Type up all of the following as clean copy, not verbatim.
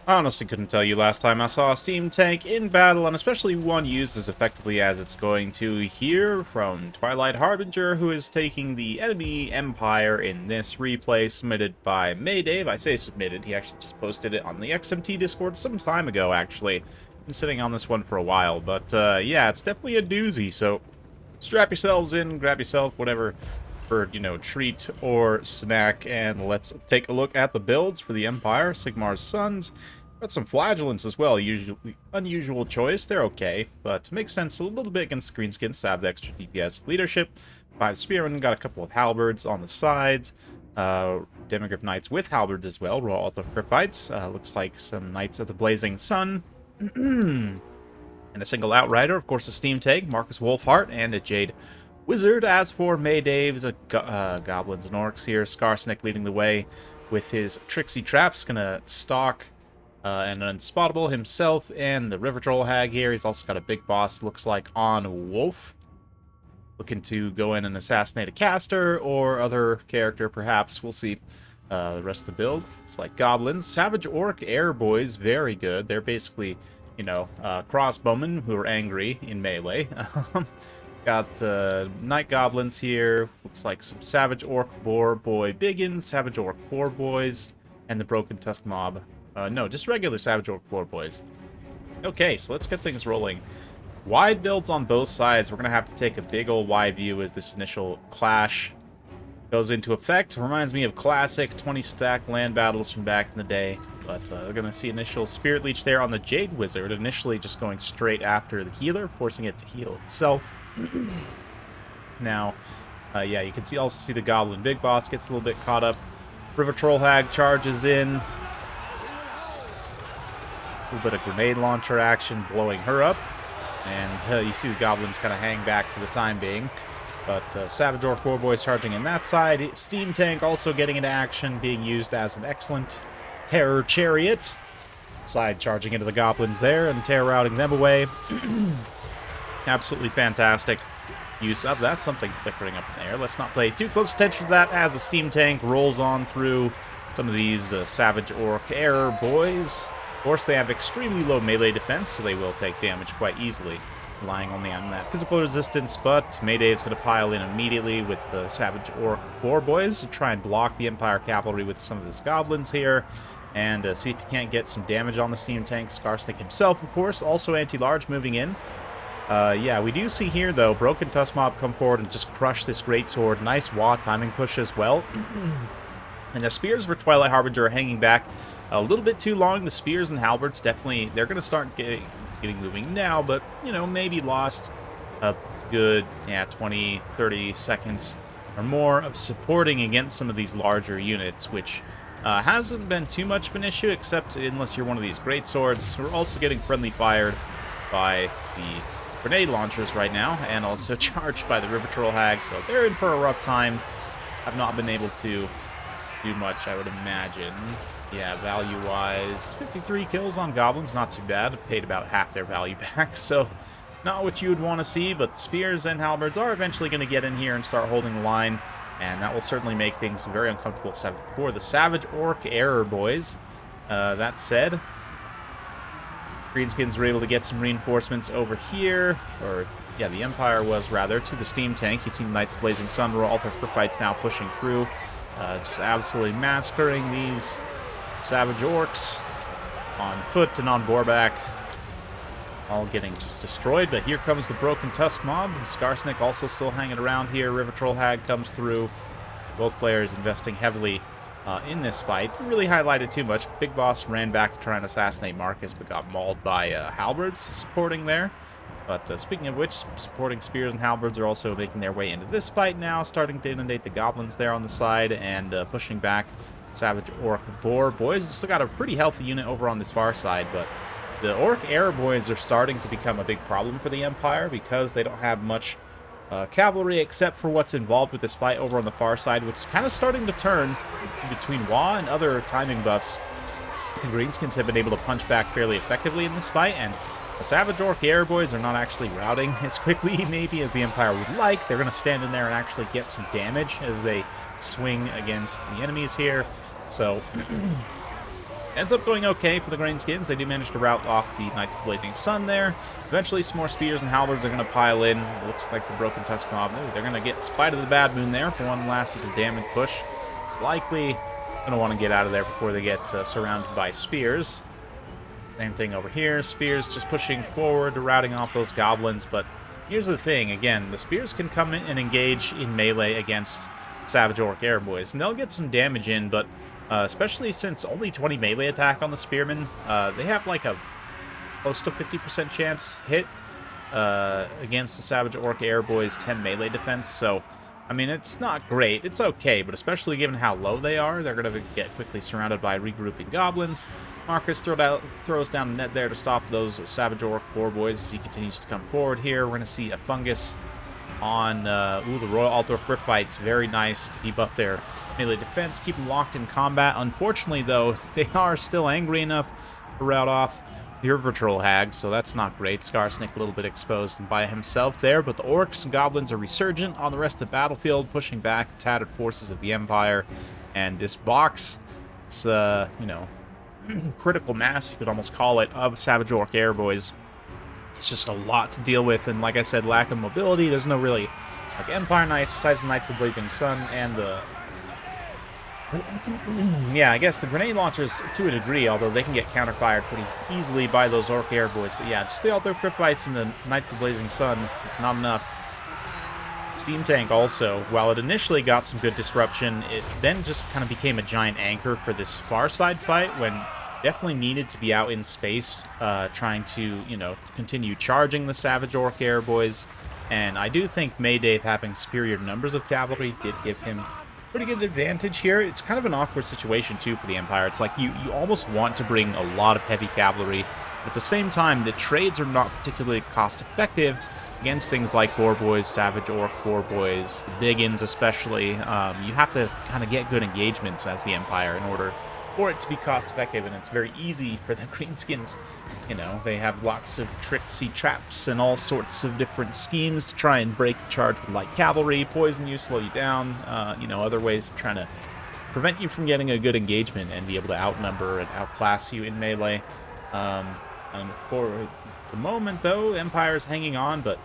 I honestly couldn't tell you last time I saw a steam tank in battle, and especially one used as effectively as it's going to here from Twilight Harbinger, who is taking the enemy Empire in this replay submitted by Maydave. I say submitted, he actually just posted it on the XMT Discord some time ago, actually. Been sitting on this one for a while, but yeah, it's definitely a doozy, so strap yourselves in, grab yourself whatever for, you know, treat or snack, and let's take a look at the builds for the Empire. Sigmar's Sons. Got some Flagellants as well, usually unusual choice. They're okay, but makes sense a little bit against Greenskins to have the extra DPS leadership. 5 Spearmen, got a couple of Halberds on the sides. Demigryph Knights with Halberds as well, Raw Altar Cryptites. Looks like some Knights of the Blazing Sun. And a single Outrider, of course a Steam Tank, Marcus Wolfheart, and a Jade Wizard. As for Maydave's Goblins and Orcs here, Skarsnik leading the way with his Tricksy Traps, gonna stalk and Unspottable himself, and the River Troll Hag here. He's also got a big boss, looks like, on Wolf. Looking to go in and assassinate a caster or other character, perhaps. We'll see. The rest of the build looks like Goblins. Savage Orc Air Boys, very good. They're basically, you know, crossbowmen who are angry in melee. Got Night Goblins here. Looks like some Savage Orc Boar Boy Biggins, Savage Orc Boar Boys, and the Broken Tusk Mob. No, just regular Savage Orc Boar Boys. Okay, so let's get things rolling. Wide builds on both sides. We're going to have to take a big old wide view as this initial clash goes into effect. Reminds me of classic 20-stack land battles from back in the day. But we're going to see initial Spirit Leech there on the Jade Wizard, initially just going straight after the healer, forcing it to heal itself. Now, yeah, you can also see the Goblin Big Boss gets a little bit caught up. River Troll Hag charges in. A little bit of grenade launcher action blowing her up. And you see the Goblins kind of hang back for the time being. But Savage Orc Boar Boys charging in that side. Steam Tank also getting into action, being used as an excellent Terror Chariot. Side charging into the Goblins there and terror routing them away. Absolutely fantastic use of that. Something flickering up in the air. Let's not pay too close attention to that as the Steam Tank rolls on through some of these Savage Orc Air Boys. Of course, they have extremely low melee defense, so they will take damage quite easily, relying only on that physical resistance. But Mayday is going to pile in immediately with the Savage Orc Boar Boys to try and block the Empire Cavalry with some of his Goblins here, and see if he can't get some damage on the Steam Tank. Skarsnik himself, of course, also anti-large moving in. Yeah, we do see here, though, Broken Tusk Mob come forward and just crush this Greatsword. Nice Wah timing push as well. And the Spears for Twilight Harbinger are hanging back a little bit too long. The Spears and Halberds definitely, they're going to start getting moving now, but, you know, maybe lost a good, 20, 30 seconds or more of supporting against some of these larger units, which hasn't been too much of an issue, except unless you're one of these Greatswords. We're also getting friendly fired by the grenade launchers right now, and also charged by the River Troll Hag, so they're in for a rough time. I've not been able to do much, I would imagine. Yeah, value-wise, 53 kills on Goblins, not too bad. Paid about half their value back, so not what you would want to see, but the Spears and Halberds are eventually going to get in here and start holding the line, and that will certainly make things very uncomfortable for the Savage Orc Air Boys. That said, Greenskins were able to get some reinforcements over here, or, yeah, the Empire was, rather, to the Steam Tank. You see Knights Blazing Sun, Raw Altar Cryptites now pushing through, just absolutely massacring these Savage Orcs on foot and on boarback, all getting just destroyed. But here comes the Broken Tusk Mob. Skarsnik also still hanging around here. River Troll Hag comes through. Both players investing heavily in this fight. Didn't really highlight it too much. Big Boss ran back to try and assassinate Marcus, but got mauled by Halberds supporting there. But speaking of which, supporting Spears and Halberds are also making their way into this fight now, starting to inundate the Goblins there on the side, and pushing back Savage Orc Boar Boys. Still got a pretty healthy unit over on this far side, but the Orc Air Boys are starting to become a big problem for the Empire because they don't have much cavalry except for what's involved with this fight over on the far side, which is kind of starting to turn between Wah and other timing buffs. The Greenskins have been able to punch back fairly effectively in this fight, and the Savage Orc Air Boys are not actually routing as quickly, maybe, as the Empire would like. They're going to stand in there and actually get some damage as they swing against the enemies here. So, Ends up going okay for the Greenskins. They do manage to rout off the Knights of the Blazing Sun there. Eventually, some more spears and halberds are going to pile in. It looks like the Broken Tusk Mob. They're going to get Spite of the Bad Moon there for one last little damage push. Likely going to want to get out of there before they get surrounded by spears. Same thing over here. Spears just pushing forward, routing off those goblins. But here's the thing. Again, the spears can come in and engage in melee against Savage Orc Airboys. And they'll get some damage in, but especially since only 20 melee attack on the spearmen, they have like a close to 50% chance hit against the Savage Orc Airboys' 10 melee defense. So, I mean, it's not great. It's okay, but especially given how low they are, they're going to get quickly surrounded by regrouping goblins. Marcus throws down a net there to stop those Savage Orc Boar Boys as he continues to come forward here. We're going to see a fungus on the Royal Altar of Griffites. Very nice to debuff their melee defense, keep them locked in combat. Unfortunately, though, they are still angry enough to rout off the Virtual Hag, so that's not great. Skarsnik a little bit exposed and by himself there, but the Orcs and Goblins are resurgent on the rest of the battlefield, pushing back the tattered forces of the Empire. And this box, it's, you know, critical mass, you could almost call it, of Savage Orc Airboys. It's just a lot to deal with, and like I said, lack of mobility. There's no really like Empire Knights besides the Knights of the Blazing Sun and the yeah, I guess the grenade launchers to a degree, although they can get counterfired pretty easily by those Orc Airboys. But yeah, just the Altar of Griffites and the Knights of the Blazing Sun, it's not enough. Steam Tank also, while it initially got some good disruption, it then just kind of became a giant anchor for this far side fight when definitely needed to be out in space, trying to, you know, continue charging the Savage Orc Airboys. And I do think Mayday having superior numbers of cavalry did give him pretty good advantage here. It's kind of an awkward situation, too, for the Empire. It's like you almost want to bring a lot of heavy cavalry. But at the same time, the trades are not particularly cost-effective against things like Boar Boys, Savage Orc Boar Boys, the Biggins especially. You have to kind of get good engagements as the Empire in order for it to be cost-effective, and it's very easy for the Greenskins. You know, they have lots of tricksy traps and all sorts of different schemes to try and break the charge with light cavalry, poison you, slow you down, you know, other ways of trying to prevent you from getting a good engagement and be able to outnumber and outclass you in melee. And for the moment, though, Empire's hanging on, but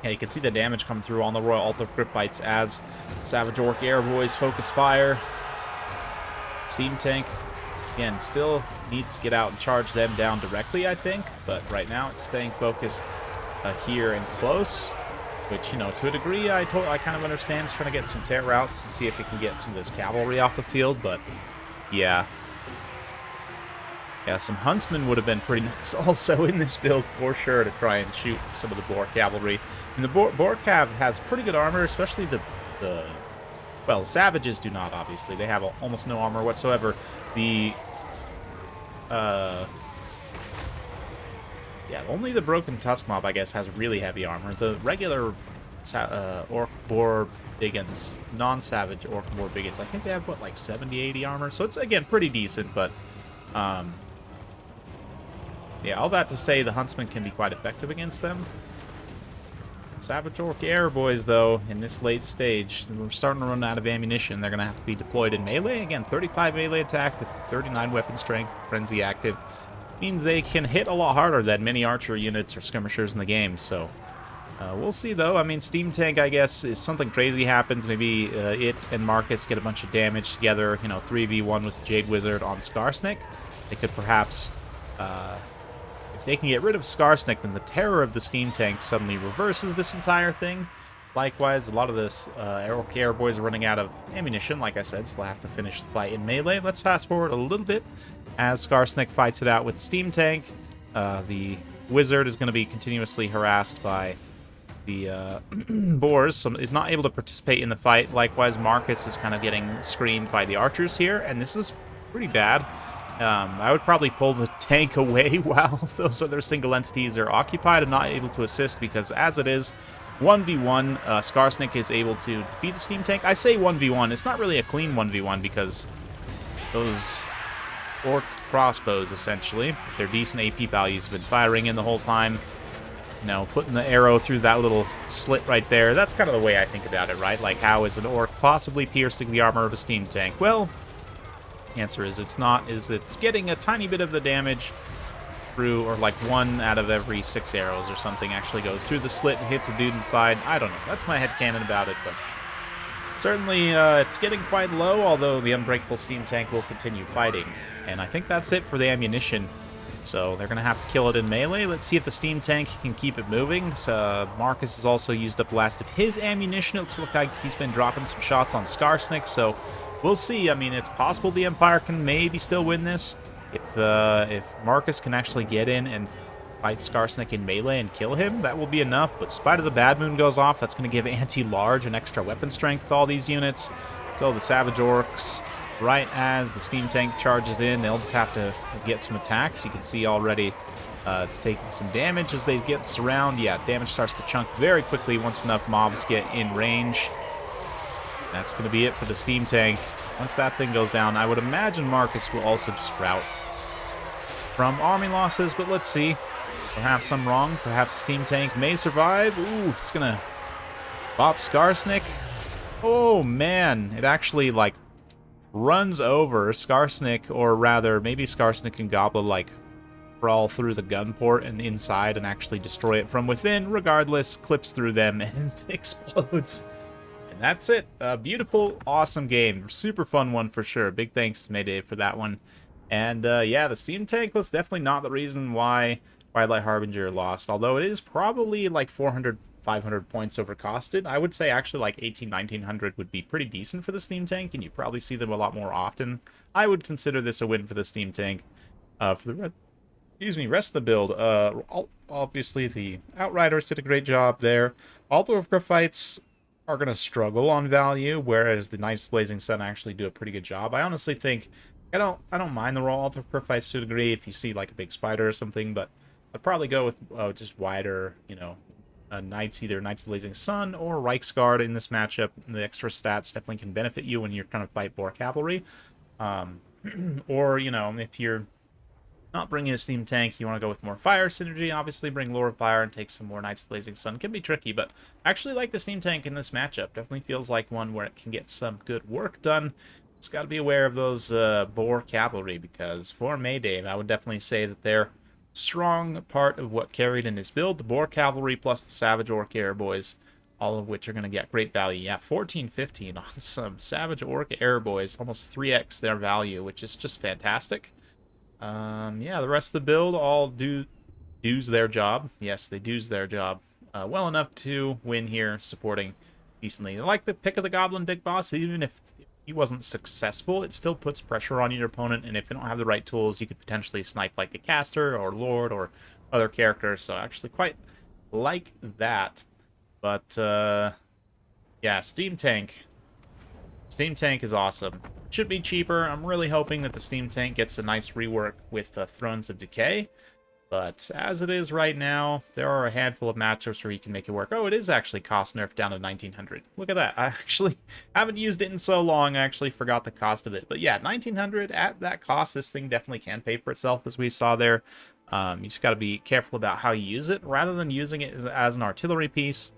yeah, you can see the damage come through on the Royal Altar of Griffites as Savage Orc Airboys focus fire. Steam Tank, again, still needs to get out and charge them down directly, I think. But right now, it's staying focused here and close, which, you know, to a degree, I kind of understand. It's trying to get some tear routes and see if it can get some of this cavalry off the field. But, yeah. Yeah, some Huntsmen would have been pretty nice also in this build, for sure, to try and shoot some of the Boar cavalry. And the Boar Cav has pretty good armor, especially the well, Savages do not, obviously. They have almost no armor whatsoever. The, yeah, only the Broken Tusk Mob, I guess, has really heavy armor. The regular Orc Boar Biggins, non-Savage Orc Boar Biggins, I think they have, what, like 70, 80 armor? So it's, again, pretty decent, but, yeah, all that to say, the Huntsman can be quite effective against them. Savage Orc Airboys, though, in this late stage, we're starting to run out of ammunition. They're going to have to be deployed in melee. Again, 35 melee attack with 39 weapon strength, frenzy active. Means they can hit a lot harder than many archer units or skirmishers in the game, so we'll see, though. I mean, Steam Tank, I guess, if something crazy happens, maybe it and Marcus get a bunch of damage together, you know, 3v1 with the Jade Wizard on Skarsnik. They could perhaps... if they can get rid of Skarsnik, then the terror of the Steam Tank suddenly reverses this entire thing. Likewise, a lot of this Airboys are running out of ammunition, like I said, so they'll have to finish the fight in melee. Let's fast forward a little bit as Skarsnik fights it out with the Steam Tank. The Wizard is going to be continuously harassed by the Boars, so is not able to participate in the fight. Likewise, Marcus is kind of getting screened by the archers here, and this is pretty bad. I would probably pull the tank away while those other single entities are occupied and not able to assist, because as it is, 1v1, Skarsnik is able to defeat the Steam Tank. I say 1v1, it's not really a clean 1v1 because those Orc crossbows, essentially, their decent AP values have been firing in the whole time. You know, putting the arrow through that little slit right there, that's kind of the way I think about it, right? Like, how is an Orc possibly piercing the armor of a Steam Tank? Well, Answer is it's not, is it's getting a tiny bit of the damage through, or like 1 out of every 6 arrows or something actually goes through the slit and hits a dude inside. I don't know. That's my headcanon about it, but certainly it's getting quite low, although the Unbreakable Steam Tank will continue fighting. And I think that's it for the ammunition. So they're going to have to kill it in melee. Let's see if the Steam Tank can keep it moving. So Marcus has also used up the last of his ammunition. It looks like he's been dropping some shots on Skarsnik, so we'll see. I mean, it's possible the Empire can maybe still win this. If Marcus can actually get in and fight Skarsnik in melee and kill him, that will be enough. But Spider the Bad Moon goes off. That's going to give Anti-Large an extra weapon strength to all these units. So the Savage Orcs, right as the Steam Tank charges in, they'll just have to get some attacks. You can see already it's taking some damage as they get surrounded. Yeah, damage starts to chunk very quickly once enough mobs get in range. That's going to be it for the Steam Tank. Once that thing goes down, I would imagine Marcus will also just rout from army losses, but let's see. Perhaps I'm wrong. Perhaps the Steam Tank may survive. Ooh, it's going to bop Skarsnik. Oh, man. It actually, like, runs over Skarsnik, or rather, maybe Skarsnik and Goblin, like, crawl through the gun port and inside and actually destroy it from within. Regardless, clips through them and explodes. And that's it. A beautiful, awesome game. Super fun one for sure. Big thanks to Mayday for that one. And yeah, the Steam Tank was definitely not the reason why Twilight Harbinger lost, although it is probably like 400, 500 points overcosted. I would say actually like 1900 would be pretty decent for the Steam Tank, and you probably see them a lot more often. I would consider this a win for the Steam Tank. For the rest of the build, obviously the Outriders did a great job there. All the fights are going to struggle on value, whereas the Knights Blazing Sun actually do a pretty good job. I honestly think I don't mind the raw altar fights to a degree if you see like a big spider or something, but I'd probably go with just wider, you know, Knights, either Knights Blazing Sun or Reiksguard in this matchup. The extra stats definitely can benefit you when you're trying to fight Boar Cavalry. Or, you know, if you're not bringing a Steam Tank, you want to go with more fire synergy, obviously bring Lord of Fire and take some more Knights Blazing Sun. Can be tricky, but I actually like the Steam Tank in this matchup. Definitely feels like one where it can get some good work done. Just got to be aware of those Boar Cavalry, because for Mayday, I would definitely say that they're a strong part of what carried in his build. The Boar Cavalry plus the Savage Orc Airboys, all of which are going to get great value. Yeah, 14-15 on some Savage Orc Airboys, almost 3x their value, which is just fantastic. Yeah, the rest of the build all does their job. Yes, they do's their job well enough to win here, supporting decently. I like the pick of the Goblin Big Boss. Even if he wasn't successful, it still puts pressure on your opponent, and if they don't have the right tools, you could potentially snipe like a caster or Lord or other characters. So I actually quite like that. But yeah, Steam Tank. Steam Tank is awesome. Should be cheaper. I'm really hoping that the Steam Tank gets a nice rework with Thrones of Decay. But as it is right now, there are a handful of matchups where you can make it work. Oh, it is actually cost nerfed down to 1900. Look at that. I actually haven't used it in so long, I actually forgot the cost of it. But yeah, 1900 at that cost, this thing definitely can pay for itself, as we saw there. You just got to be careful about how you use it, rather than using it as an artillery piece.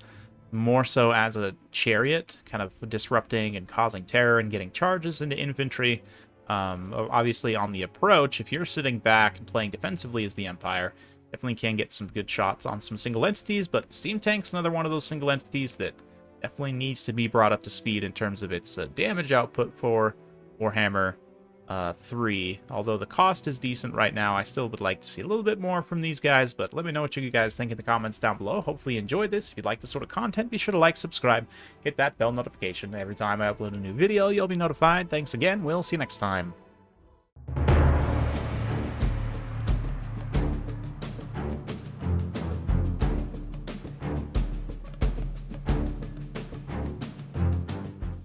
More so as a chariot, kind of disrupting and causing terror and getting charges into infantry. Obviously, on the approach, if you're sitting back and playing defensively as the Empire, definitely can get some good shots on some single entities, but Steam Tank's another one of those single entities that definitely needs to be brought up to speed in terms of its damage output for Warhammer 3. Although the cost is decent right now, I still would like to see a little bit more from these guys, but let me know what you guys think in the comments down below. Hopefully you enjoyed this. If you like this sort of content, be sure to like, subscribe, hit that bell notification. Every time I upload a new video, you'll be notified. Thanks again. We'll see you next time.